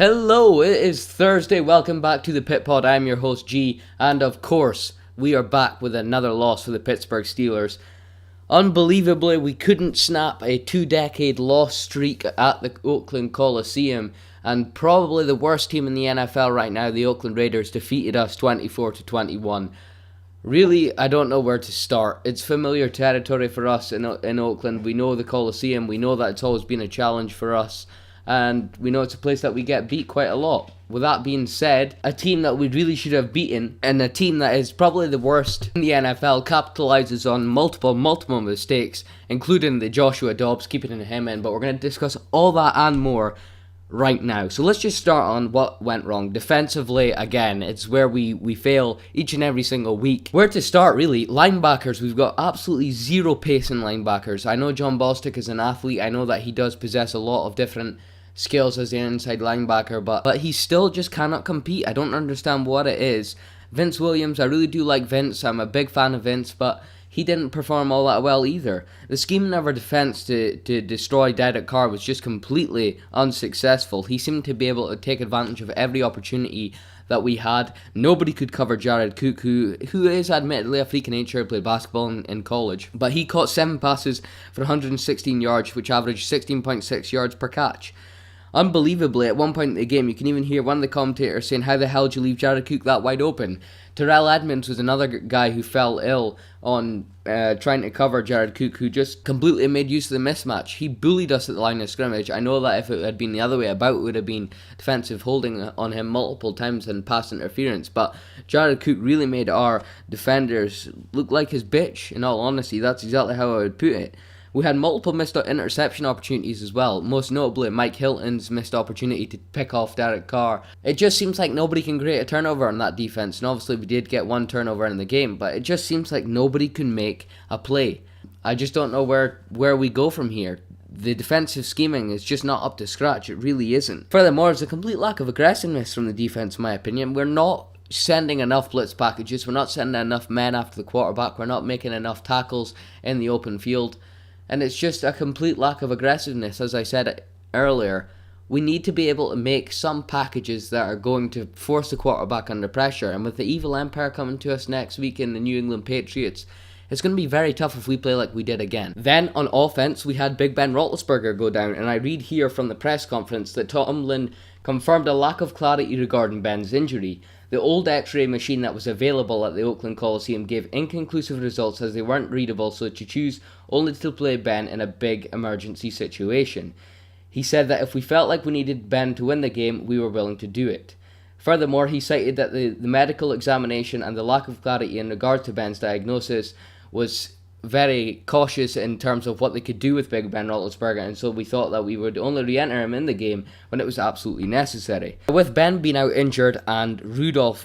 Hello, it is Thursday. Welcome back to the Pit Pod. I'm your host G, and of course, we are back with another loss for the Pittsburgh Steelers. Unbelievably, we couldn't snap a 2-decade loss streak at the Oakland Coliseum, and probably the worst team in the NFL right now, the Oakland Raiders, defeated us 24-21. Really, I don't know where to start. It's familiar territory for us in Oakland. We know the Coliseum. We know that it's always been a challenge for us. And we know it's a place that we get beat quite a lot. With that being said, a team that we really should have beaten, and a team that is probably the worst in the NFL, capitalizes on multiple mistakes, including the Joshua Dobbs, keeping him in. But we're going to discuss all that and more right now. So let's just start on what went wrong. Defensively, again, it's where we fail each and every single week. Where to start, really? Linebackers, we've got absolutely zero pace in linebackers. I know John Bostic is an athlete. I know that he does possess a lot of different skills as an inside linebacker, but he still just cannot compete. I don't understand what it is. Vince Williams, I really do like Vince. I'm a big fan of Vince, but he didn't perform all that well either. The scheme of our defense to destroy Derek Carr was just completely unsuccessful. He seemed to be able to take advantage of every opportunity that we had. Nobody could cover Jared Cook, who is admittedly a freak of nature, played basketball in college. But he caught 7 passes for 116 yards, which averaged 16.6 yards per catch. Unbelievably, at one point in the game, you can even hear one of the commentators saying, "How the hell did you leave Jared Cook that wide open?" Terrell Edmonds was another guy who fell ill on trying to cover Jared Cook, who just completely made use of the mismatch. He bullied us at the line of scrimmage. I know that if it had been the other way about, it would have been defensive holding on him multiple times and pass interference. But Jared Cook really made our defenders look like his bitch, in all honesty. That's exactly how I would put it. We had multiple missed interception opportunities as well, most notably Mike Hilton's missed opportunity to pick off Derek Carr. It just seems like nobody can create a turnover on that defense, and obviously we did get one turnover in the game, but it just seems like nobody can make a play. I just don't know where we go from here. The defensive scheming is just not up to scratch, it really isn't. Furthermore, there's a complete lack of aggressiveness from the defense, in my opinion. We're not sending enough blitz packages, we're not sending enough men after the quarterback, we're not making enough tackles in the open field. And it's just a complete lack of aggressiveness. As I said earlier, we need to be able to make some packages that are going to force the quarterback under pressure. And with the evil empire coming to us next week in the New England Patriots, it's going to be very tough if we play like we did again. Then on offense, we had Big Ben Roethlisberger go down. And I read here from the press conference that Tomlin confirmed a lack of clarity regarding Ben's injury. The old x-ray machine that was available at the Oakland Coliseum gave inconclusive results as they weren't readable, so to choose only to play Ben in a big emergency situation. He said that if we felt like we needed Ben to win the game, we were willing to do it. Furthermore, he cited that the medical examination and the lack of clarity in regard to Ben's diagnosis was very cautious in terms of what they could do with Big Ben Roethlisberger, and so we thought that we would only re-enter him in the game when it was absolutely necessary. With Ben being out injured and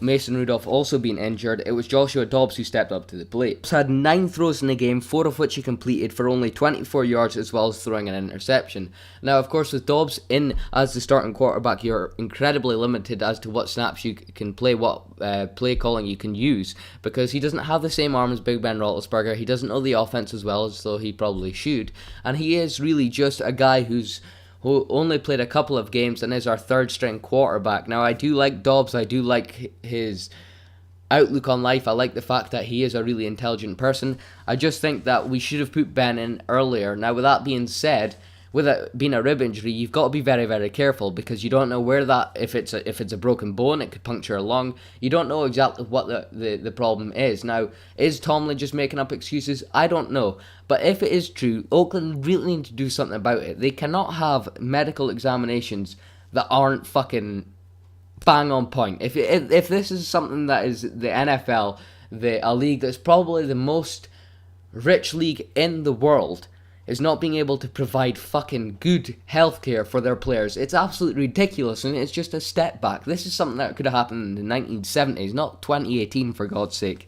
Mason Rudolph also being injured, it was Joshua Dobbs who stepped up to the plate. He had 9 throws in the game, 4 of which he completed for only 24 yards as well as throwing an interception. Now, of course, with Dobbs in as the starting quarterback, you're incredibly limited as to what snaps you can play, what play calling you can use, because he doesn't have the same arm as Big Ben Roethlisberger. He doesn't know the offense as well as though he probably should, and he is really just a guy who only played a couple of games and is our third string quarterback. Now, I do like Dobbs, I do like his outlook on life, I like the fact that he is a really intelligent person. I just think that we should have put Ben in earlier. Now, with that being said, with it being a rib injury, you've got to be very, very careful, because you don't know where that, if it's a broken bone, it could puncture a lung. You don't know exactly what the problem is. Now, is Tomlin just making up excuses? I don't know. But if it is true, Oakland really need to do something about it. They cannot have medical examinations that aren't fucking bang on point. If this is something that is the NFL, a league that's probably the most rich league in the world, is not being able to provide fucking good healthcare for their players. It's absolutely ridiculous, and it's just a step back. This is something that could have happened in the 1970s, not 2018, for God's sake.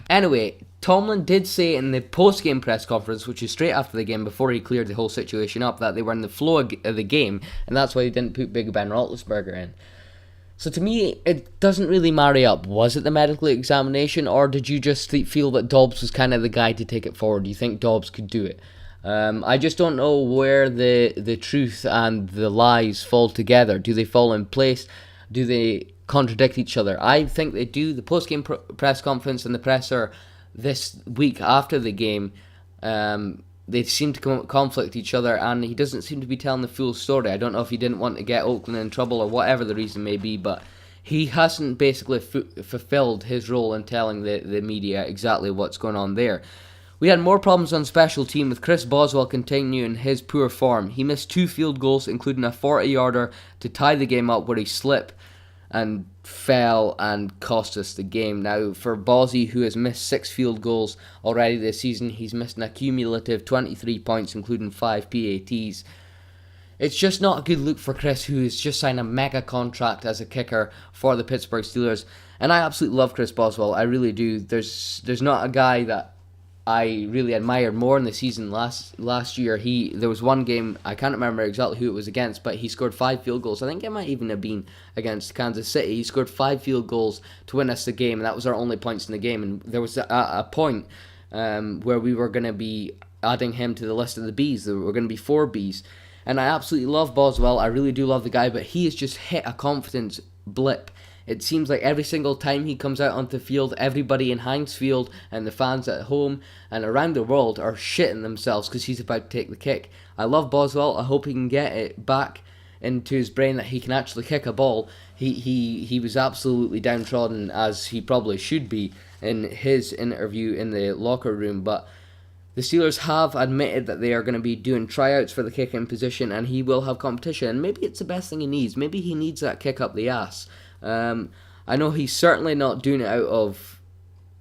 Anyway, Tomlin did say in the post-game press conference, which is straight after the game, before he cleared the whole situation up, that they were in the flow of the game, and that's why he didn't put Big Ben Roethlisberger in. So to me, it doesn't really marry up. Was it the medical examination, or did you just feel that Dobbs was kind of the guy to take it forward? Do you think Dobbs could do it? I just don't know where the truth and the lies fall together. Do they fall in place? Do they contradict each other? I think they do. The post-game press conference and the presser this week after the game, they seem to conflict each other, and he doesn't seem to be telling the full story. I don't know if he didn't want to get Oakland in trouble or whatever the reason may be, but he hasn't basically fulfilled his role in telling the media exactly what's going on there. We had more problems on special team, with Chris Boswell continuing his poor form. He missed 2 field goals, including a 40-yarder to tie the game up where he slipped and fell and cost us the game. Now, for Bozzy, who has missed 6 field goals already this season, he's missed an accumulative 23 points, including 5 PATs. It's just not a good look for Chris, who has just signed a mega contract as a kicker for the Pittsburgh Steelers. And I absolutely love Chris Boswell. I really do. There's not a guy that I really admired more in the season last year. There was one game, I can't remember exactly who it was against, but he scored 5 field goals. I think it might even have been against Kansas City. He scored 5 field goals to win us the game, and that was our only points in the game. And there was a point where we were going to be adding him to the list of the Bs. There were going to be 4 Bs. And I absolutely love Boswell. I really do love the guy, but he has just hit a confidence blip. It seems like every single time he comes out onto the field, everybody in Heinz Field and the fans at home and around the world are shitting themselves because he's about to take the kick. I love Boswell. I hope he can get it back into his brain that he can actually kick a ball. He was absolutely downtrodden, as he probably should be, in his interview in the locker room, but the Steelers have admitted that they are going to be doing tryouts for the kicking position, and he will have competition. And maybe it's the best thing he needs. Maybe he needs that kick up the ass. I know he's certainly not doing it out of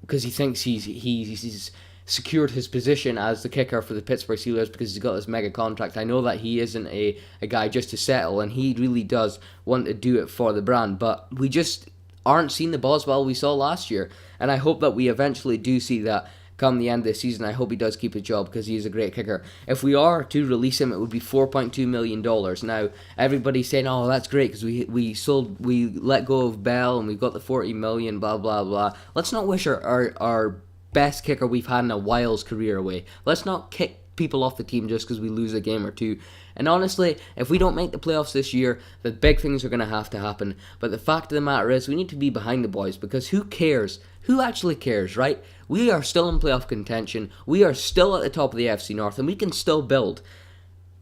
because he thinks he's secured his position as the kicker for the Pittsburgh Steelers because he's got this mega contract. I know that he isn't a guy just to settle, and he really does want to do it for the brand. But we just aren't seeing the Boswell we saw last year, and I hope that we eventually do see that come the end of the season. I hope he does keep his job because he is a great kicker. If we are to release him, it would be $4.2 million. Now, everybody's saying, oh, that's great because we let go of Bell and we've got the $40 million, blah, blah, blah. Let's not wish our best kicker we've had in a while's career away. Let's not kick people off the team just because we lose a game or two. And honestly, if we don't make the playoffs this year, the big things are going to have to happen. But the fact of the matter is, we need to be behind the boys, because who cares? Who actually cares, right? We are still in playoff contention. We are still at the top of the FC North, and we can still build.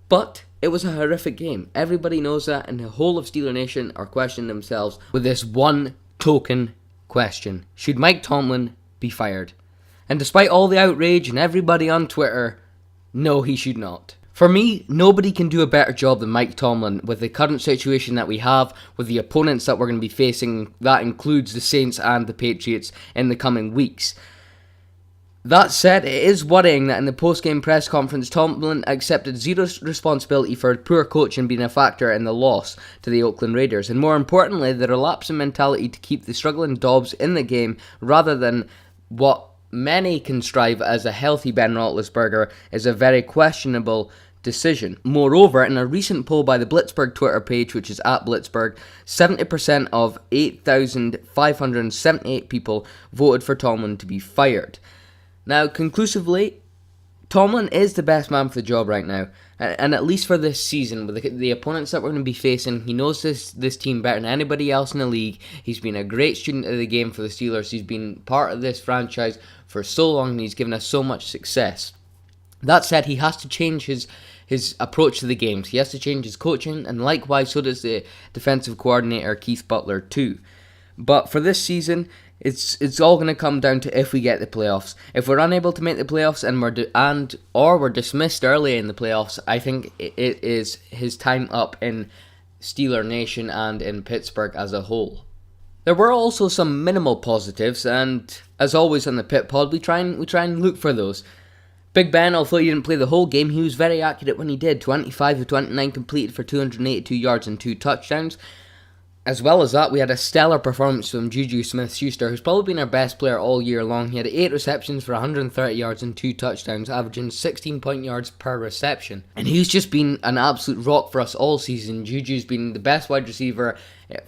But it was a horrific game. Everybody knows that, and the whole of Steeler Nation are questioning themselves with this one token question. Should Mike Tomlin be fired? And despite all the outrage and everybody on Twitter, no, he should not. For me, nobody can do a better job than Mike Tomlin with the current situation that we have, with the opponents that we're going to be facing. That includes the Saints and the Patriots in the coming weeks. That said, it is worrying that in the post-game press conference, Tomlin accepted zero responsibility for poor coaching being a factor in the loss to the Oakland Raiders, and more importantly, the relapse in mentality to keep the struggling Dobbs in the game rather than what many can strive as a healthy Ben Roethlisberger is a very questionable decision. Moreover, in a recent poll by the Blitzburg Twitter page, which is at Blitzburg, 70% of 8,578 people voted for Tomlin to be fired. Now, conclusively, Tomlin is the best man for the job right now, and at least for this season, with the opponents that we're going to be facing, he knows this team better than anybody else in the league. He's been a great student of the game for the Steelers. He's been part of this franchise for so long, and he's given us so much success. That said, he has to change his approach to the games. He has to change his coaching, and likewise, so does the defensive coordinator, Keith Butler, too. But for this season, it's all going to come down to if we get the playoffs. If we're unable to make the playoffs or we're dismissed early in the playoffs, I think it is his time up in Steeler Nation and in Pittsburgh as a whole. There were also some minimal positives, and as always on the Pit Pod, we try and look for those. Big Ben, although he didn't play the whole game, he was very accurate when he did. 25 of 29 completed for 282 yards and 2 touchdowns. As well as that, we had a stellar performance from Juju Smith-Schuster, who's probably been our best player all year long. He had 8 receptions for 130 yards and 2 touchdowns, averaging 16 point yards per reception. And he's just been an absolute rock for us all season. Juju's been the best wide receiver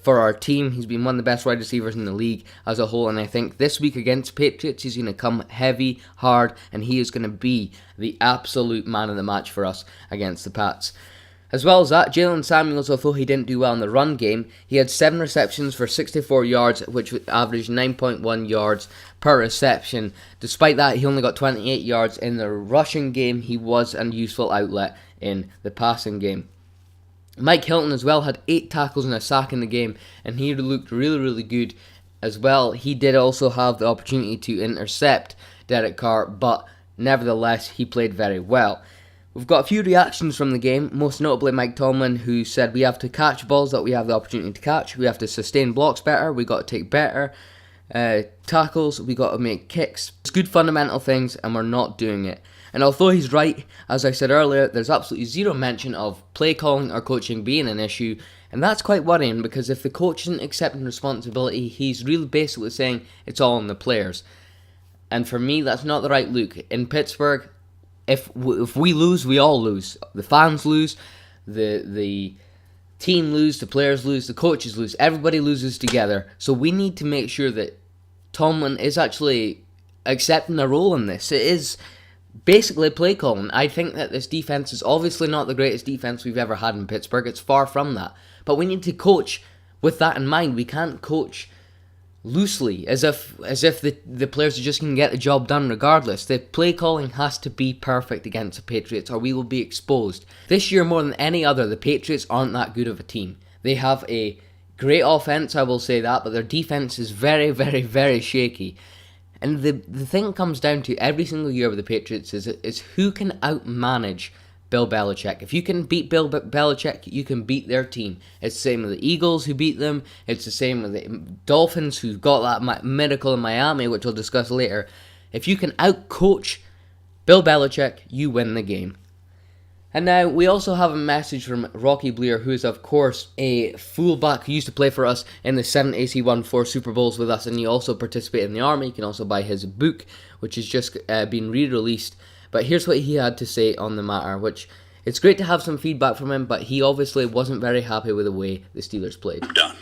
for our team. He's been one of the best wide receivers in the league as a whole. And I think this week against Patriots, he's going to come heavy, hard, and he is going to be the absolute man of the match for us against the Pats. As well as that, Jalen Samuels, although he didn't do well in the run game, he had 7 receptions for 64 yards, which averaged 9.1 yards per reception. Despite that, he only got 28 yards in the rushing game. He was a useful outlet in the passing game. Mike Hilton as well had 8 tackles and a sack in the game, and he looked really, really good as well. He did also have the opportunity to intercept Derek Carr, but nevertheless, he played very well. We've got a few reactions from the game, most notably Mike Tomlin, who said we have to catch balls that we have the opportunity to catch, we have to sustain blocks better, we got to take better tackles, we got to make kicks. It's good fundamental things, and we're not doing it. And although he's right, as I said earlier, there's absolutely zero mention of play calling or coaching being an issue, and that's quite worrying, because if the coach isn't accepting responsibility, he's really basically saying it's all on the players. And for me, that's not the right look. In Pittsburgh, if we lose, we all lose. The fans lose, the team lose, the players lose, the coaches lose. Everybody loses together. So we need to make sure that Tomlin is actually accepting a role in this. It is basically play calling. I think that this defense is obviously not the greatest defense we've ever had in Pittsburgh. It's far from that. But we need to coach with that in mind. We can't coach loosely, as if the players are just going to get the job done regardless. The play calling has to be perfect against the Patriots, or we will be exposed. This year, more than any other, the Patriots aren't that good of a team. They have a great offense, I will say that, but their defense is very, very, very shaky. And the thing comes down to every single year with the Patriots is who can outmanage Bill Belichick. If you can beat Bill Belichick, you can beat their team. It's the same with the Eagles who beat them. It's the same with the Dolphins who got that miracle in Miami, which we'll discuss later. If you can outcoach Bill Belichick, you win the game. And now we also have a message from Rocky Bleer, who is of course a fullback who used to play for us in the 70s. He won 4 Super Bowls with us, and he also participated in the Army. You can also buy his book, which has just been re-released. But here's what he had to say on the matter, which it's great to have some feedback from him, but he obviously wasn't very happy with the way the Steelers played. Done.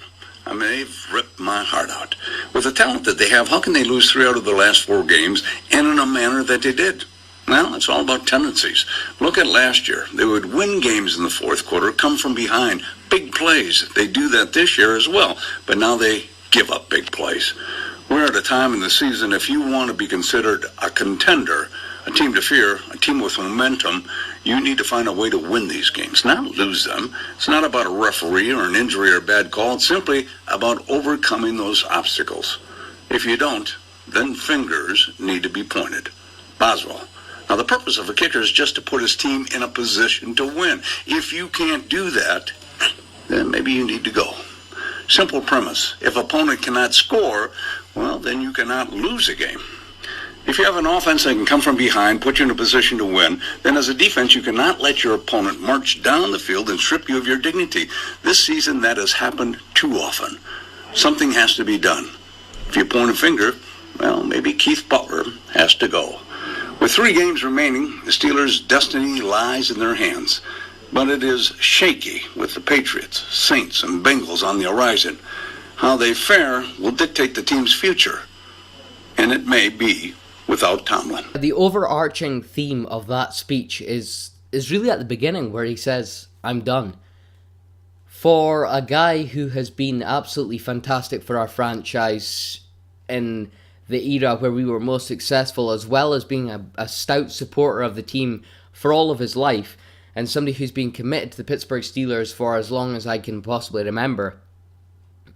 I mean, they've ripped my heart out. With the talent that they have, how can they lose 3 out of the last 4 games, and in a manner that they did? Well, it's all about tendencies. Look at last year. They would win games in the fourth quarter, come from behind, big plays. They do that this year as well, but now they give up big plays. We're at a time in the season, if you want to be considered a contender, a team to fear, a team with momentum, you need to find a way to win these games, not lose them. It's not about a referee or an injury or a bad call. It's simply about overcoming those obstacles. If you don't, then fingers need to be pointed. Boswell. Now, the purpose of a kicker is just to put his team in a position to win. If you can't do that, then maybe you need to go. Simple premise. If opponent cannot score, well, then you cannot lose a game. If you have an offense that can come from behind, put you in a position to win, then as a defense, you cannot let your opponent march down the field and strip you of your dignity. This season, that has happened too often. Something has to be done. If you point a finger, well, maybe Keith Butler has to go. With 3 games remaining, the Steelers' destiny lies in their hands. But it is shaky with the Patriots, Saints, and Bengals on the horizon. How they fare will dictate the team's future. And it may be without Tomlin. The overarching theme of that speech is really at the beginning, where he says, "I'm done." For a guy who has been absolutely fantastic for our franchise in the era where we were most successful, as well as being a stout supporter of the team for all of his life, and somebody who's been committed to the Pittsburgh Steelers for as long as I can possibly remember,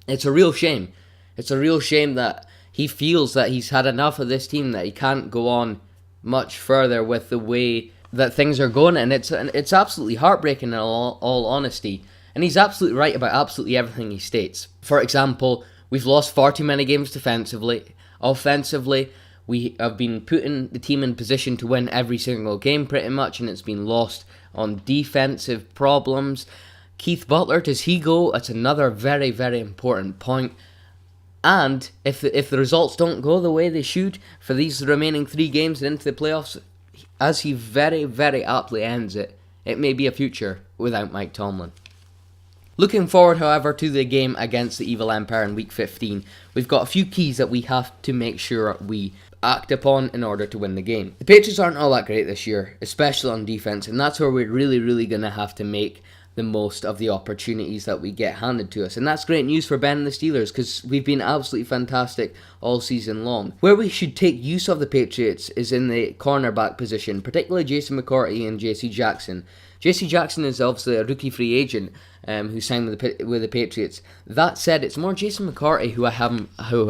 it's a real shame. It's a real shame that he feels that he's had enough of this team, that he can't go on much further with the way that things are going, and it's absolutely heartbreaking in all honesty. And he's absolutely right about absolutely everything he states. For example, we've lost far too many games defensively. Offensively, we have been putting the team in position to win every single game pretty much, and it's been lost on defensive problems. Keith Butler, does he go? That's another very, very important point. And if the results don't go the way they should for these remaining 3 games and into the playoffs, as he very, very aptly ends it, it may be a future without Mike Tomlin. Looking forward, however, to the game against the Evil Empire in Week 15, we've got a few keys that we have to make sure we act upon in order to win the game. The Patriots aren't all that great this year, especially on defense, and that's where we're really, really going to have to make the most of the opportunities that we get handed to us. And that's great news for Ben and the Steelers, because we've been absolutely fantastic all season long. Where we should take use of the Patriots is in the cornerback position, particularly Jason McCourty and JC Jackson. JC Jackson is obviously a rookie free agent who signed with the Patriots. That said, it's more Jason McCourty who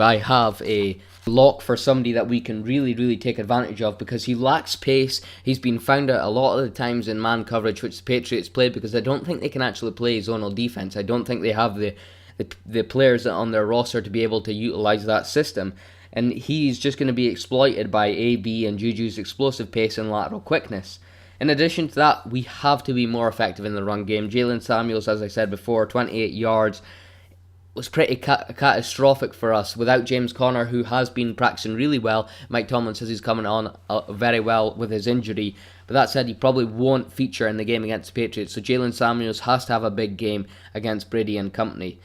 I have a lock for somebody that we can really, really take advantage of, because he lacks pace. He's been found out a lot of the times in man coverage, which the Patriots played, because I don't think they can actually play zonal defense. I don't think they have the players on their roster to be able to utilize that system. And he's just going to be exploited by AB and Juju's explosive pace and lateral quickness. In addition to that, we have to be more effective in the run game. Jalen Samuels, as I said before, 28 yards, was pretty catastrophic for us. Without James Conner, who has been practicing really well, Mike Tomlin says he's coming on very well with his injury. But that said, he probably won't feature in the game against the Patriots. So Jalen Samuels has to have a big game against Brady and company.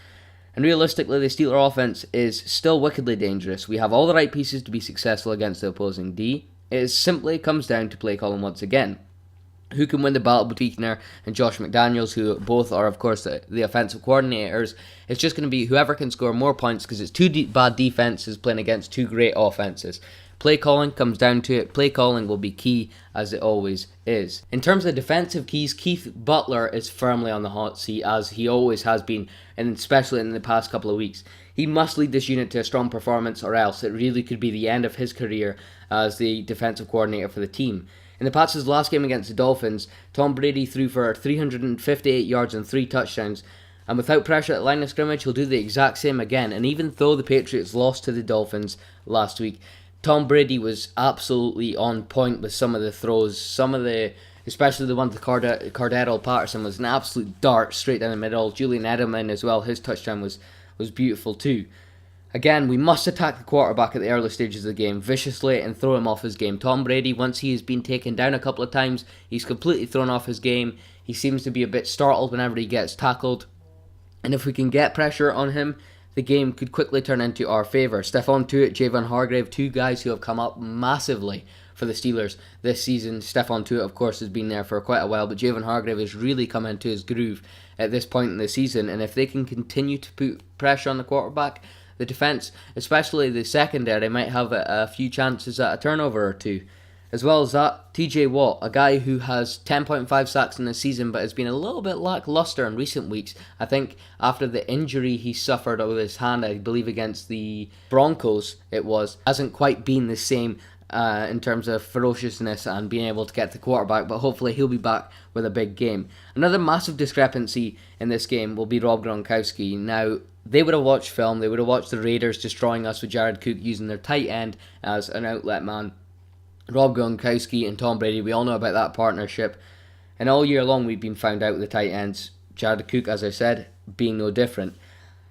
And realistically, the Steeler offense is still wickedly dangerous. We have all the right pieces to be successful against the opposing D. It simply comes down to play calling once again. Who can win the battle between Buckner and Josh McDaniels, who both are, of course, the offensive coordinators? It's just going to be whoever can score more points, because it's two bad defenses playing against 2 great offenses. Play calling comes down to it. Play calling will be key, as it always is. In terms of defensive keys, Keith Butler is firmly on the hot seat, as he always has been, and especially in the past couple of weeks. He must lead this unit to a strong performance, or else it really could be the end of his career as the defensive coordinator for the team. In the Pats' last game against the Dolphins, Tom Brady threw for 358 yards and 3 touchdowns, and without pressure at the line of scrimmage, he'll do the exact same again. And even though the Patriots lost to the Dolphins last week, Tom Brady was absolutely on point with some of the throws. Especially the one to Cordero Patterson, was an absolute dart straight down the middle. Julian Edelman as well, his touchdown was beautiful too. Again, we must attack the quarterback at the early stages of the game viciously and throw him off his game. Tom Brady, once he has been taken down a couple of times, he's completely thrown off his game. He seems to be a bit startled whenever he gets tackled. And if we can get pressure on him, the game could quickly turn into our favour. Stephon Tuitt, Javon Hargrave, 2 guys who have come up massively for the Steelers this season. Stephon Tuitt, of course, has been there for quite a while, but Javon Hargrave has really come into his groove at this point in the season. And if they can continue to put pressure on the quarterback, the defense, especially the secondary, might have a few chances at a turnover or 2. As well as that, TJ Watt, a guy who has 10.5 sacks in the season but has been a little bit lackluster in recent weeks. I think after the injury he suffered with his hand, I believe against the Broncos hasn't quite been the same in terms of ferociousness and being able to get the quarterback, but hopefully he'll be back with a big game. Another massive discrepancy in this game will be Rob Gronkowski. Now, they would have watched film, they would have watched the Raiders destroying us with Jared Cook using their tight end as an outlet man. Rob Gronkowski and Tom Brady, we all know about that partnership. And all year long we've been found out with the tight ends. Jared Cook, as I said, being no different.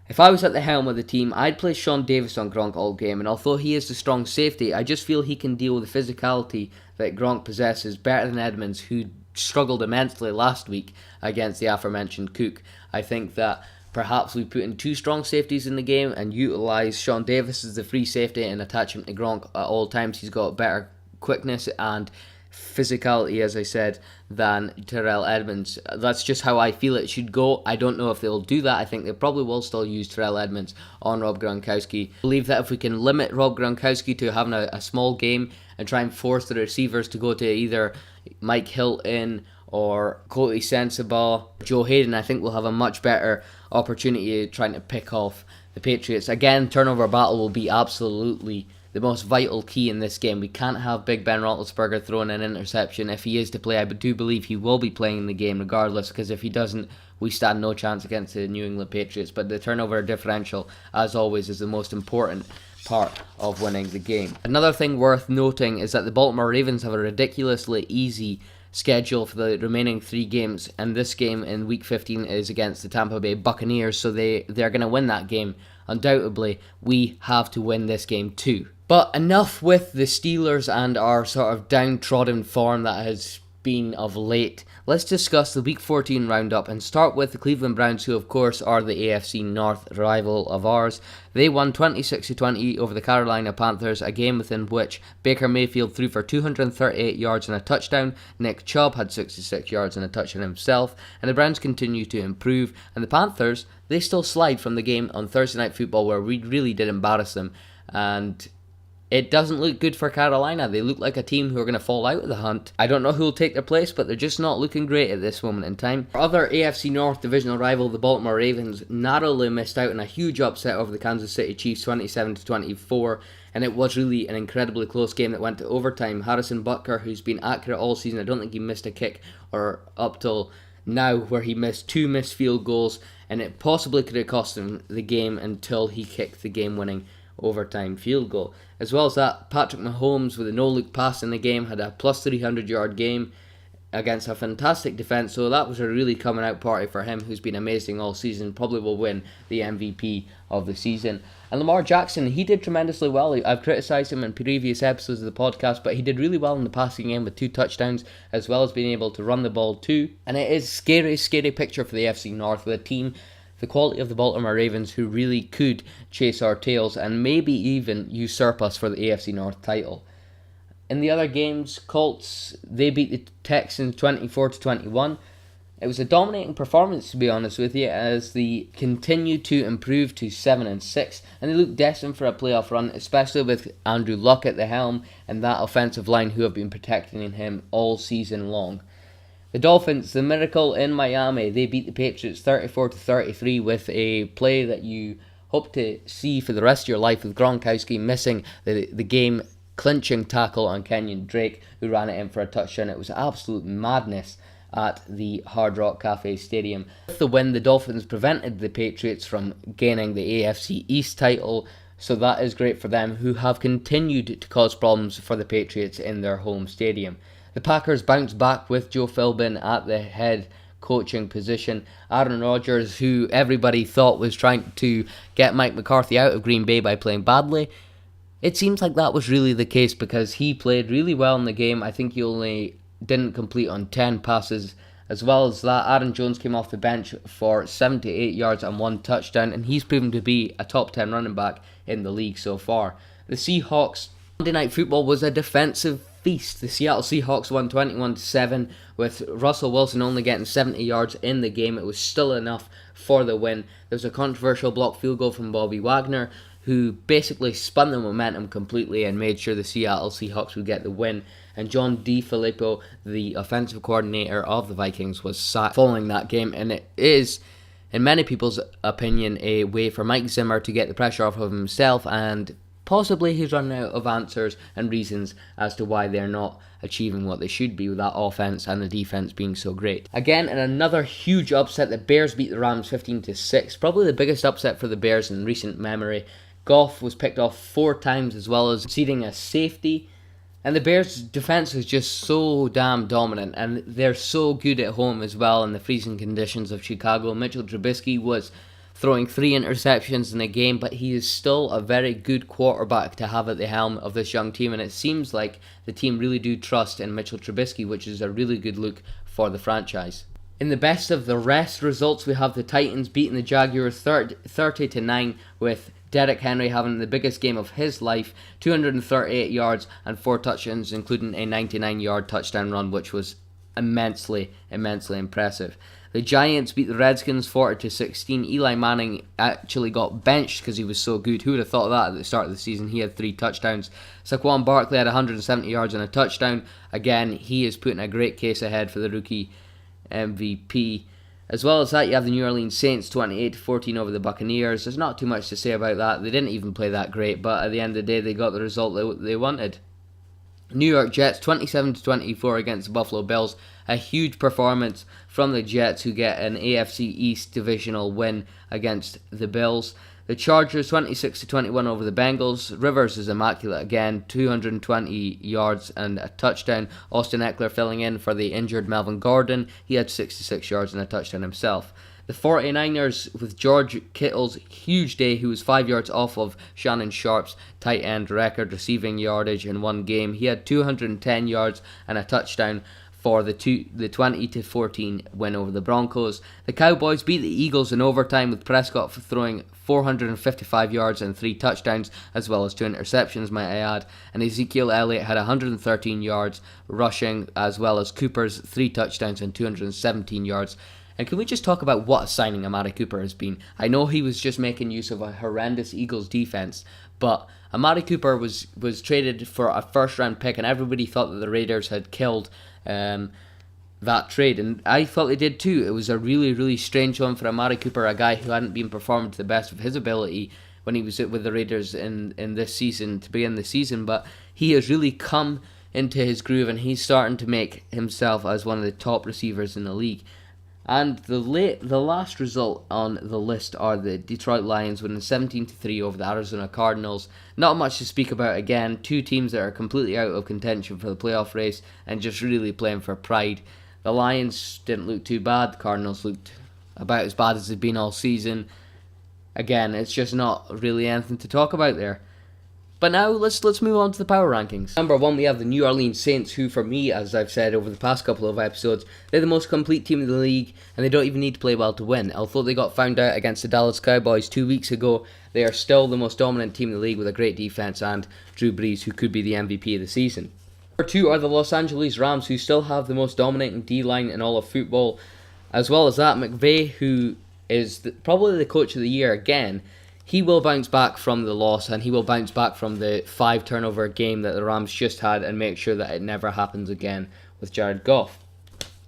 If I was at the helm of the team, I'd place Sean Davis on Gronk all game, and although he is the strong safety, I just feel he can deal with the physicality that Gronk possesses better than Edmonds, who struggled immensely last week against the aforementioned Cook. I think that perhaps we put in 2 strong safeties in the game and utilise Sean Davis as the free safety and attach him to Gronk at all times. He's got better quickness and physicality, as I said, than Terrell Edmonds. That's just how I feel it should go. I don't know if they'll do that. I think they probably will still use Terrell Edmonds on Rob Gronkowski. I believe that if we can limit Rob Gronkowski to having a small game and try and force the receivers to go to either Mike Hilton or Cody Sensabaugh, Joe Hayden, I think we'll have a much better opportunity trying to pick off the Patriots. Again, turnover battle will be absolutely the most vital key in this game. We can't have Big Ben Roethlisberger throwing an interception. If he is to play, I do believe he will be playing in the game regardless, because if he doesn't, we stand no chance against the New England Patriots. But the turnover differential, as always, is the most important part of winning the game. Another thing worth noting is that the Baltimore Ravens have a ridiculously easy schedule for the remaining 3 games, and this game in Week 15 is against the Tampa Bay Buccaneers, so they're going to win that game. Undoubtedly, we have to win this game too. But enough with the Steelers and our sort of downtrodden form that has been of late. Let's discuss the Week 14 roundup and start with the Cleveland Browns, who of course are the AFC North rival of ours. They won 26-20 over the Carolina Panthers, a game within which Baker Mayfield threw for 238 yards and a touchdown. Nick Chubb had 66 yards and a touchdown himself, and the Browns continue to improve, and the Panthers, they still slide from the game on Thursday Night Football where we really did embarrass them, and it doesn't look good for Carolina. They look like a team who are going to fall out of the hunt. I don't know who will take their place, but they're just not looking great at this moment in time. Our other AFC North divisional rival, the Baltimore Ravens, narrowly missed out on a huge upset over the Kansas City Chiefs 27-24, and it was really an incredibly close game that went to overtime. Harrison Butker, who's been accurate all season, I don't think he missed a kick or up till now where he missed 2 missed field goals, and it possibly could have cost him the game until he kicked the game-winning overtime field goal. As well as that, Patrick Mahomes with a no-look pass in the game had a plus 300 yard game against a fantastic defense, so that was a really coming out party for him, who's been amazing all season. Probably will win the MVP of the season. And Lamar Jackson, he did tremendously well. I've criticised him in previous episodes of the podcast, but he did really well in the passing game with 2 touchdowns, as well as being able to run the ball too. And it is a scary picture for the AFC North, with a team the quality of the Baltimore Ravens who really could chase our tails and maybe even usurp us for the AFC North title. In the other games, Colts, they beat the Texans 24-21. It was a dominating performance, to be honest with you, as they continue to improve to 7-6, and they look destined for a playoff run, especially with Andrew Luck at the helm and that offensive line who have been protecting him all season long. The Dolphins, the miracle in Miami, they beat the Patriots 34-33 with a play that you hope to see for the rest of your life, with Gronkowski missing the game-clinching tackle on Kenyon Drake, who ran it in for a touchdown. It was absolute madness at the Hard Rock Cafe Stadium. With the win, the Dolphins prevented the Patriots from gaining the AFC East title, so that is great for them, who have continued to cause problems for the Patriots in their home stadium. The Packers bounced back with Joe Philbin at the head coaching position. Aaron Rodgers, who everybody thought was trying to get Mike McCarthy out of Green Bay by playing badly, it seems like that was really the case, because he played really well in the game. I think he only didn't complete on 10 passes. As well as that, Aaron Jones came off the bench for 78 yards and 1 touchdown, and he's proven to be a top 10 running back in the league so far. The Seahawks, Monday Night Football was a defensive feast. The Seattle Seahawks won 21-7 with Russell Wilson only getting 70 yards in the game. It was still enough for the win. There was a controversial blocked field goal from Bobby Wagner, who basically spun the momentum completely and made sure the Seattle Seahawks would get the win. And John DeFilippo, the offensive coordinator of the Vikings, was sacked following that game, and it is, in many people's opinion, a way for Mike Zimmer to get the pressure off of himself, and possibly he's running out of answers and reasons as to why they're not achieving what they should be with that offense and the defense being so great. Again, in another huge upset, the Bears beat the Rams 15-6, probably the biggest upset for the Bears in recent memory. Goff was picked off 4 times, as well as ceding a safety. And the Bears' defense is just so damn dominant, and they're so good at home as well in the freezing conditions of Chicago. Mitchell Trubisky was throwing 3 interceptions in a game, but he is still a very good quarterback to have at the helm of this young team, and it seems like the team really do trust in Mitchell Trubisky, which is a really good look for the franchise. In the best of the rest results, we have the Titans beating the Jaguars 30-9, with Derrick Henry having the biggest game of his life, 238 yards and 4 touchdowns, including a 99-yard touchdown run, which was immensely impressive. The Giants beat the Redskins 40-16. Eli Manning actually got benched because he was so good. Who would have thought that at the start of the season? He had 3 touchdowns. Saquon Barkley had 170 yards and a touchdown. Again, he is putting a great case ahead for the rookie MVP. As well as that, you have the New Orleans Saints 28-14 over the Buccaneers. There's not too much to say about that. They didn't even play that great, but at the end of the day, they got the result they wanted. New York Jets 27-24 against the Buffalo Bills. A huge performance from the Jets, who get an AFC East divisional win against the Bills. The Chargers 26-21 over the Bengals. Rivers is immaculate again, 220 yards and a touchdown. Austin Eckler filling in for the injured Melvin Gordon. He had 66 yards and a touchdown himself. The 49ers with George Kittle's huge day, who was 5 yards off of Shannon Sharp's tight end record receiving yardage in one game. He had 210 yards and a touchdown for the 20-14 win over the Broncos. The Cowboys beat the Eagles in overtime with Prescott throwing 455 yards and 3 touchdowns, as well as 2 interceptions, might I add. And Ezekiel Elliott had 113 yards rushing, as well as Cooper's 3 touchdowns and 217 yards. And can we just talk about what a signing Amari Cooper has been? I know he was just making use of a horrendous Eagles defense, but Amari Cooper was traded for a first-round pick, and everybody thought that the Raiders had killed that trade, and I thought they did too. It was a really, really strange one for Amari Cooper, a guy who hadn't been performing to the best of his ability when he was with the Raiders in this season, to begin the season, but he has really come into his groove, and he's starting to make himself as one of the top receivers in the league. And the last result on the list are the Detroit Lions winning 17-3 over the Arizona Cardinals. Not much to speak about again. 2 teams that are completely out of contention for the playoff race and just really playing for pride. The Lions didn't look too bad. The Cardinals looked about as bad as they've been all season. Again, it's just not really anything to talk about there. But now let's move on to the power rankings. Number 1, we have the New Orleans Saints, who for me, as I've said over the past couple of episodes, they're the most complete team in the league, and they don't even need to play well to win. Although they got found out against the Dallas Cowboys 2 weeks ago, they are still the most dominant team in the league with a great defense and Drew Brees, who could be the MVP of the season. Number 2 are the Los Angeles Rams, who still have the most dominating D-line in all of football. As well as that, McVay, who is probably the coach of the year again, he will bounce back from the loss, and he will bounce back from the 5 turnover game that the Rams just had and make sure that it never happens again with Jared Goff.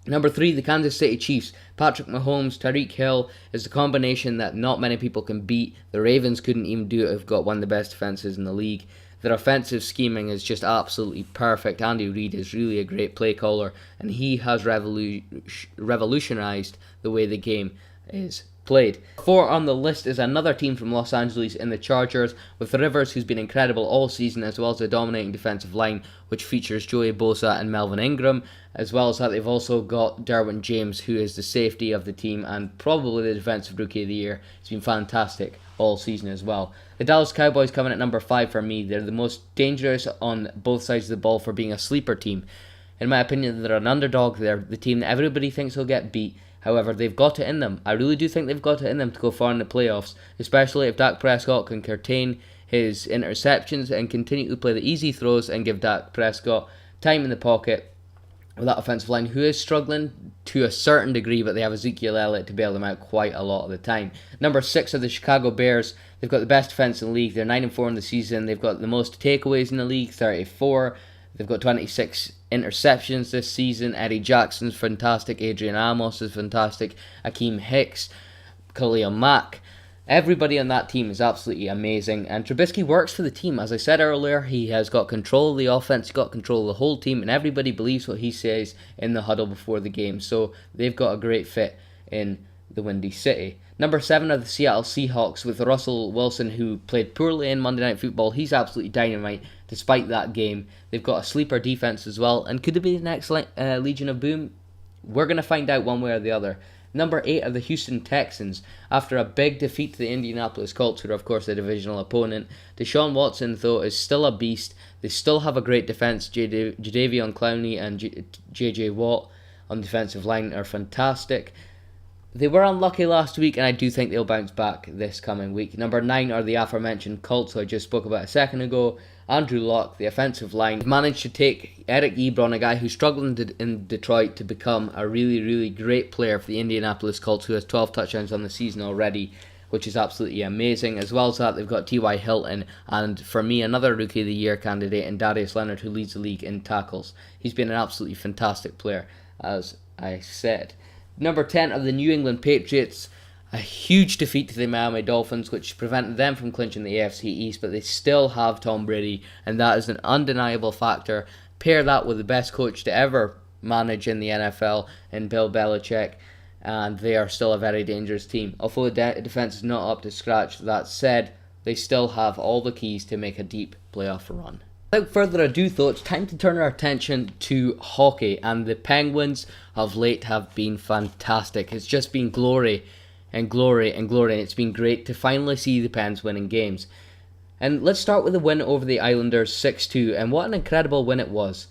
Number 3, the Kansas City Chiefs. Patrick Mahomes, Tyreek Hill is the combination that not many people can beat. The Ravens couldn't even do it. Have got one of the best defenses in the league. Their offensive scheming is just absolutely perfect. Andy Reid is really a great play caller, and he has revolutionized the way the game is played. 4 on the list is another team from Los Angeles in the Chargers, with Rivers, who's been incredible all season, as well as a dominating defensive line, which features Joey Bosa and Melvin Ingram. As well as that, they've also got Derwin James, who is the safety of the team and probably the defensive rookie of the year. He's been fantastic all season as well. The Dallas Cowboys coming at number 5 for me. They're the most dangerous on both sides of the ball for being a sleeper team. In my opinion, they're an underdog. They're the team that everybody thinks will get beat. However, they've got it in them. I really do think they've got it in them to go far in the playoffs, especially if Dak Prescott can contain his interceptions and continue to play the easy throws and give Dak Prescott time in the pocket with that offensive line, who is struggling to a certain degree, but they have Ezekiel Elliott to bail them out quite a lot of the time. Number 6 are the Chicago Bears. They've got the best defense in the league. They're 9-4 in the season. They've got the most takeaways in the league, 34. They've got 26 interceptions this season. Eddie Jackson's fantastic. Adrian Amos is fantastic. Akeem Hicks, Khalil Mack. Everybody on that team is absolutely amazing. And Trubisky works for the team. As I said earlier, he has got control of the offense. He's got control of the whole team. And everybody believes what he says in the huddle before the game. So they've got a great fit in the Windy City. Number 7 are the Seattle Seahawks, with Russell Wilson, who played poorly in Monday Night Football. He's absolutely dynamite despite that game. They've got a sleeper defense as well. And could it be the next Legion of Boom? We're going to find out one way or the other. Number 8 are the Houston Texans. After a big defeat to the Indianapolis Colts, who are of course a divisional opponent, Deshaun Watson, though, is still a beast. They still have a great defense. Jadeveon Clowney and JJ Watt on the defensive line are fantastic. They were unlucky last week, and I do think they'll bounce back this coming week. Number 9 are the aforementioned Colts, who I just spoke about a second ago. Andrew Luck, the offensive line, managed to take Eric Ebron, a guy who struggled in Detroit, to become a really, really great player for the Indianapolis Colts, who has 12 touchdowns on the season already, which is absolutely amazing. As well as that, they've got T.Y. Hilton, and for me, another Rookie of the Year candidate in Darius Leonard, who leads the league in tackles. He's been an absolutely fantastic player, as I said. Number 10 are the New England Patriots. A huge defeat to the Miami Dolphins, which prevented them from clinching the AFC East, but they still have Tom Brady, and that is an undeniable factor. Pair that with the best coach to ever manage in the NFL in Bill Belichick. and they are still a very dangerous team. Although the defence is not up to scratch, that said, they still have all the keys to make a deep playoff run. Without further ado though, it's time to turn our attention to hockey, and the Penguins of late have been fantastic. It's just been glory and glory and glory, and it's been great to finally see the Pens winning games. And let's start with the win over the Islanders 6-2, and what an incredible win it was.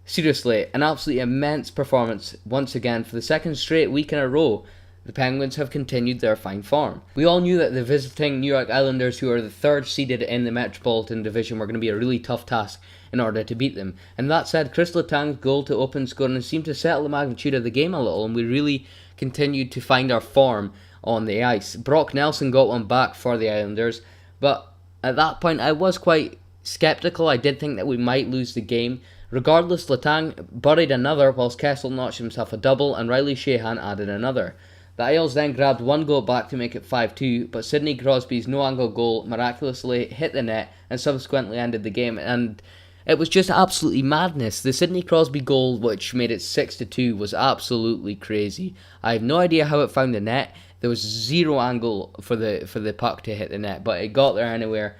Seriously, an absolutely immense performance once again for the second straight week in a row. The Penguins have continued their fine form. We all knew that the visiting New York Islanders, who are the third seeded in the Metropolitan Division, were going to be a really tough task in order to beat them. And that said, Chris Letang's goal to open scoring seemed to settle the magnitude of the game a little, and we really continued to find our form on the ice. Brock Nelson got one back for the Islanders, but at that point I was quite sceptical. I did think that we might lose the game. Regardless, Letang buried another, whilst Kessel notched himself a double and Riley Sheahan added another. The Isles then grabbed one goal back to make it 5-2, but Sidney Crosby's no-angle goal miraculously hit the net and subsequently ended the game, and it was just absolutely madness. The Sidney Crosby goal, which made it 6-2, was absolutely crazy. I have no idea how it found the net. There was zero angle for the puck to hit the net, but it got there anyway,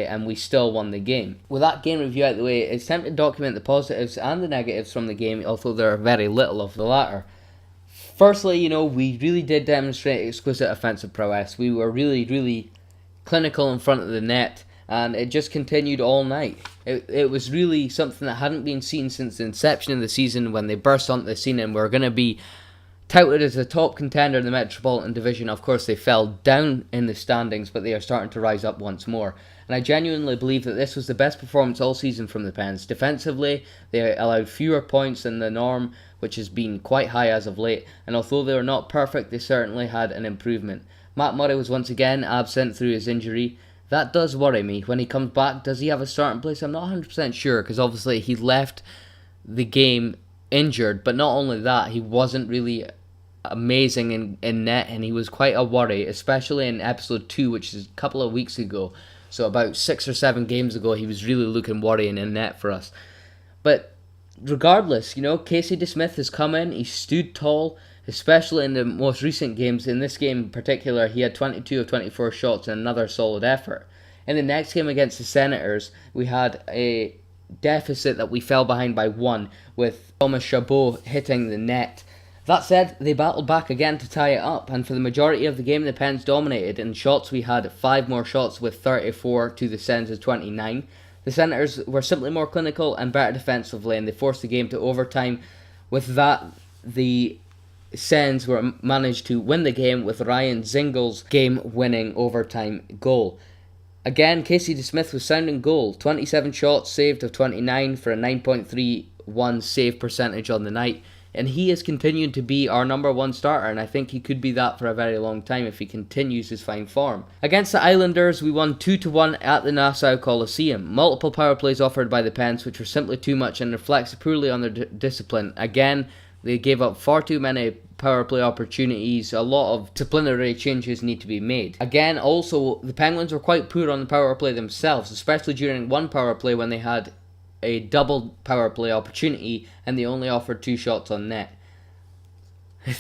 and we still won the game. With that game review out of the way, it's time to document the positives and the negatives from the game, although there are very little of the latter. Firstly, we really did demonstrate exquisite offensive prowess. We were really, really clinical in front of the net, and it just continued all night. It was really something that hadn't been seen since the inception of the season, when they burst onto the scene and were going to be touted as a top contender in the Metropolitan Division. Of course, they fell down in the standings, but they are starting to rise up once more. And I genuinely believe that this was the best performance all season from the Pens. Defensively, they allowed fewer points than the norm, which has been quite high as of late. And although they were not perfect, they certainly had an improvement. Matt Murray was once again absent through his injury. That does worry me. When he comes back, does he have a starting place? I'm not 100% sure, because obviously he left the game injured. But not only that, he wasn't really amazing in net, and he was quite a worry, especially in episode 2, which is a couple of weeks ago. So about 6 or 7 games ago, he was really looking worrying in net for us. But regardless, Casey DeSmith has come in, he stood tall, especially in the most recent games. In this game in particular, he had 22 of 24 shots and another solid effort. In the next game against the Senators, we had a deficit that we fell behind by 1, with Thomas Chabot hitting the net. That said, they battled back again to tie it up, and for the majority of the game the Pens dominated. In shots, we had 5 more shots with 34 to the Sens' 29. The Senators were simply more clinical and better defensively, and they forced the game to overtime. With that, the Sens were managed to win the game with Ryan Zingel's game-winning overtime goal. Again, Casey DeSmith was sound in goal. 27 shots saved of 29 for a 9.31 save percentage on the night. And he has continued to be our number 1 starter, and I think he could be that for a very long time if he continues his fine form. Against the Islanders, we won 2-1 at the Nassau Coliseum. Multiple power plays offered by the Pens, which were simply too much and reflects poorly on their discipline. Again, they gave up far too many power play opportunities. A lot of disciplinary changes need to be made. Again, also, the Penguins were quite poor on the power play themselves, especially during one power play when they had a double power play opportunity and they only offered 2 shots on net.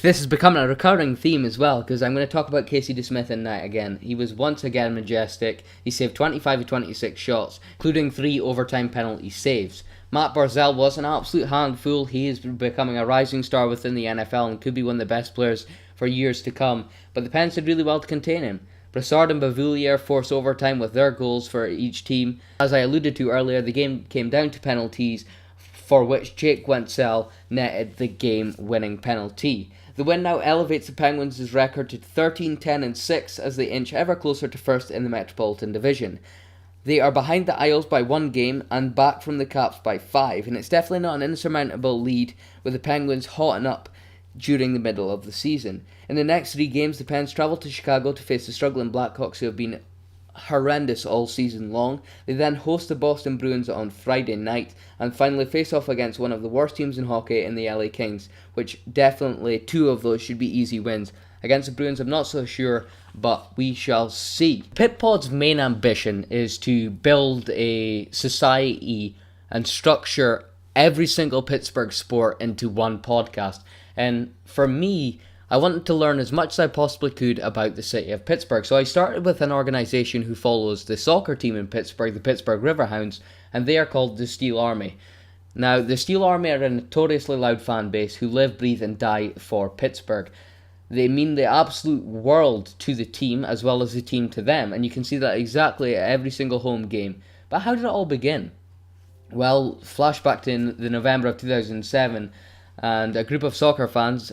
This is becoming a recurring theme as well, because I'm going to talk about Casey DeSmith in net again. He was once again majestic. He saved 25 of 26 shots, including 3 overtime penalty saves. Matt Barzal was an absolute handful. He is becoming a rising star within the NFL and could be one of the best players for years to come, but the Pens did really well to contain him. Brassard and Bavoulier forced overtime with their goals for each team. As I alluded to earlier, the game came down to penalties, for which Jake Wentzell netted the game-winning penalty. The win now elevates the Penguins' record to 13-10-6 as they inch ever closer to first in the Metropolitan Division. They are behind the Isles by 1 game and back from the Caps by 5, and it's definitely not an insurmountable lead, with the Penguins hotting up during the middle of the season. In the next 3 games, the Pens travel to Chicago to face the struggling Blackhawks, who have been horrendous all season long. They then host the Boston Bruins on Friday night, and finally face off against one of the worst teams in hockey in the LA Kings, which definitely 2 of those should be easy wins. Against the Bruins, I'm not so sure, but we shall see. PitPod's main ambition is to build a society and structure every single Pittsburgh sport into one podcast. And for me, I wanted to learn as much as I possibly could about the city of Pittsburgh. So I started with an organization who follows the soccer team in Pittsburgh, the Pittsburgh Riverhounds, and they are called the Steel Army. Now, the Steel Army are a notoriously loud fan base who live, breathe and die for Pittsburgh. They mean the absolute world to the team as well as the team to them, and you can see that exactly at every single home game. But how did it all begin? Well, flashback to the November of 2007, and a group of soccer fans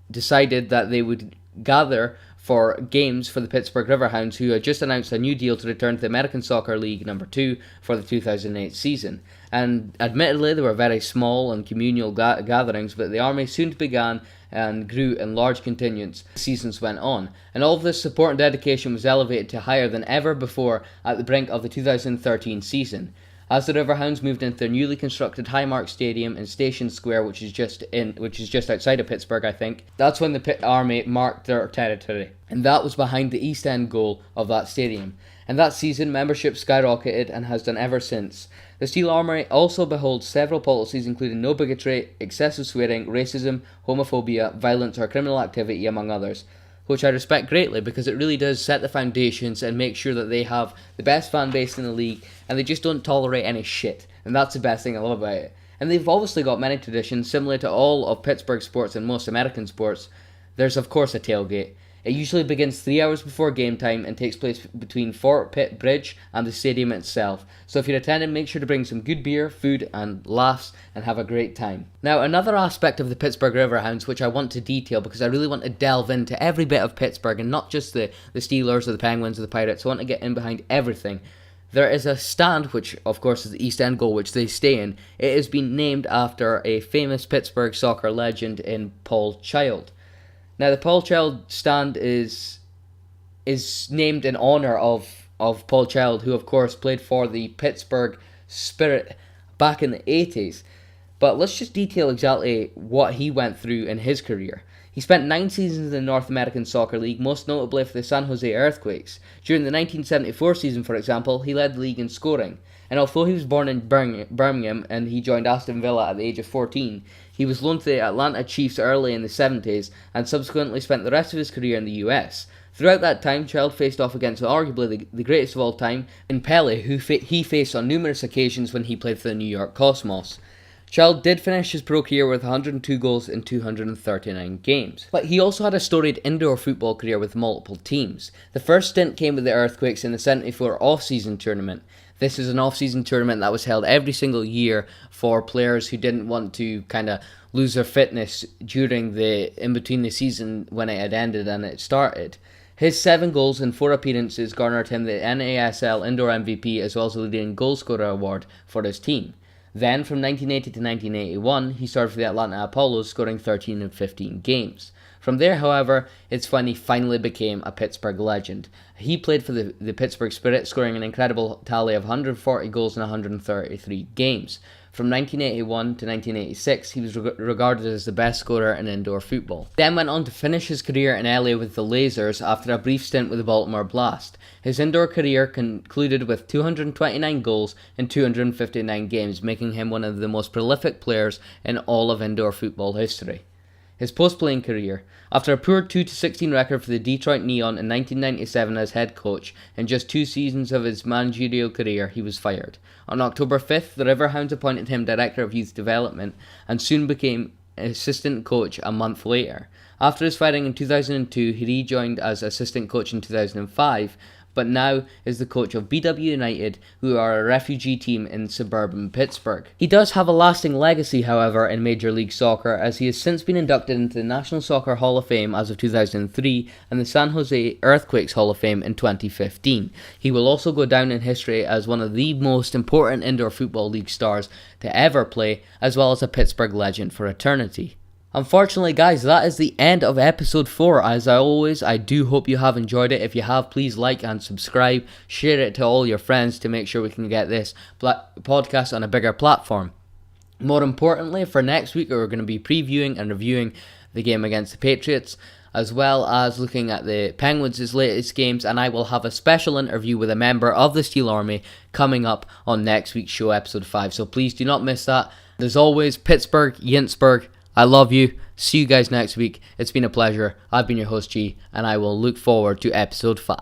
decided that they would gather for games for the Pittsburgh Riverhounds, who had just announced a new deal to return to the American Soccer League number 2 for the 2008 season. And admittedly, they were very small and communal gatherings, but the Army soon began and grew in large contingents as seasons went on. And all of this support and dedication was elevated to higher than ever before at the brink of the 2013 season. As the Riverhounds moved into their newly constructed Highmark Stadium in Station Square, which is just outside of Pittsburgh, I think, that's when the Pitt Army marked their territory, and that was behind the East End goal of that stadium. And that season, membership skyrocketed and has done ever since. The Steel Army also beholds several policies including no bigotry, excessive swearing, racism, homophobia, violence or criminal activity, among others, which I respect greatly because it really does set the foundations and make sure that they have the best fan base in the league and they just don't tolerate any shit. And that's the best thing I love about it. And they've obviously got many traditions similar to all of Pittsburgh sports and most American sports. There's of course a tailgate. It usually begins 3 hours before game time and takes place between Fort Pitt Bridge and the stadium itself. So if you're attending, make sure to bring some good beer, food and laughs and have a great time. Now, another aspect of the Pittsburgh Riverhounds which I want to detail because I really want to delve into every bit of Pittsburgh and not just the Steelers or the Penguins or the Pirates. I want to get in behind everything. There is a stand, which of course is the East End goal, which they stay in. It has been named after a famous Pittsburgh soccer legend in Paul Child. Now, the Paul Child stand is named in honour of Paul Child, who of course played for the Pittsburgh Spirit back in the 80s. But let's just detail exactly what he went through in his career. He spent 9 seasons in the North American Soccer League, most notably for the San Jose Earthquakes. During the 1974 season, for example, he led the league in scoring. And although he was born in Birmingham and he joined Aston Villa at the age of 14, he was loaned to the Atlanta Chiefs early in the 70s and subsequently spent the rest of his career in the US. Throughout that time, Child faced off against arguably the greatest of all time in Pele, who he faced on numerous occasions when he played for the New York Cosmos. Child did finish his pro career with 102 goals in 239 games. But he also had a storied indoor football career with multiple teams. The first stint came with the Earthquakes in the 74 off-season tournament. This is an off-season tournament that was held every single year for players who didn't want to kind of lose their fitness during in between the season when it had ended and it started. His 7 goals in 4 appearances garnered him the NASL Indoor MVP as well as the leading goal scorer award for his team. Then, from 1980 to 1981, he started for the Atlanta Apollos, scoring 13 in 15 games. From there, however, it's when he finally became a Pittsburgh legend. He played for the Pittsburgh Spirit, scoring an incredible tally of 140 goals in 133 games. From 1981 to 1986, he was regarded as the best scorer in indoor football. Then went on to finish his career in LA with the Lasers after a brief stint with the Baltimore Blast. His indoor career concluded with 229 goals in 259 games, making him one of the most prolific players in all of indoor football history. His post-playing career. After a poor 2-16 record for the Detroit Neon in 1997 as head coach, in just 2 seasons of his managerial career, he was fired. On October 5th, the Riverhounds appointed him Director of Youth Development and soon became assistant coach a month later. After his firing in 2002, he rejoined as assistant coach in 2005, but now is the coach of BW United, who are a refugee team in suburban Pittsburgh. He does have a lasting legacy, however, in Major League Soccer, as he has since been inducted into the National Soccer Hall of Fame as of 2003 and the San Jose Earthquakes Hall of Fame in 2015. He will also go down in history as one of the most important indoor football league stars to ever play, as well as a Pittsburgh legend for eternity. Unfortunately, guys, that is the end of episode 4. As I do hope you have enjoyed it. If you have, please like and subscribe. Share it to all your friends to make sure we can get this podcast on a bigger platform. More importantly, for next week, we're going to be previewing and reviewing the game against the Patriots, as well as looking at the Penguins' latest games, and I will have a special interview with a member of the Steel Army coming up on next week's show, episode 5. So please do not miss that. As always, Pittsburgh, Yintsburg, I love you. See you guys next week. It's been a pleasure. I've been your host, G, and I will look forward to episode 5.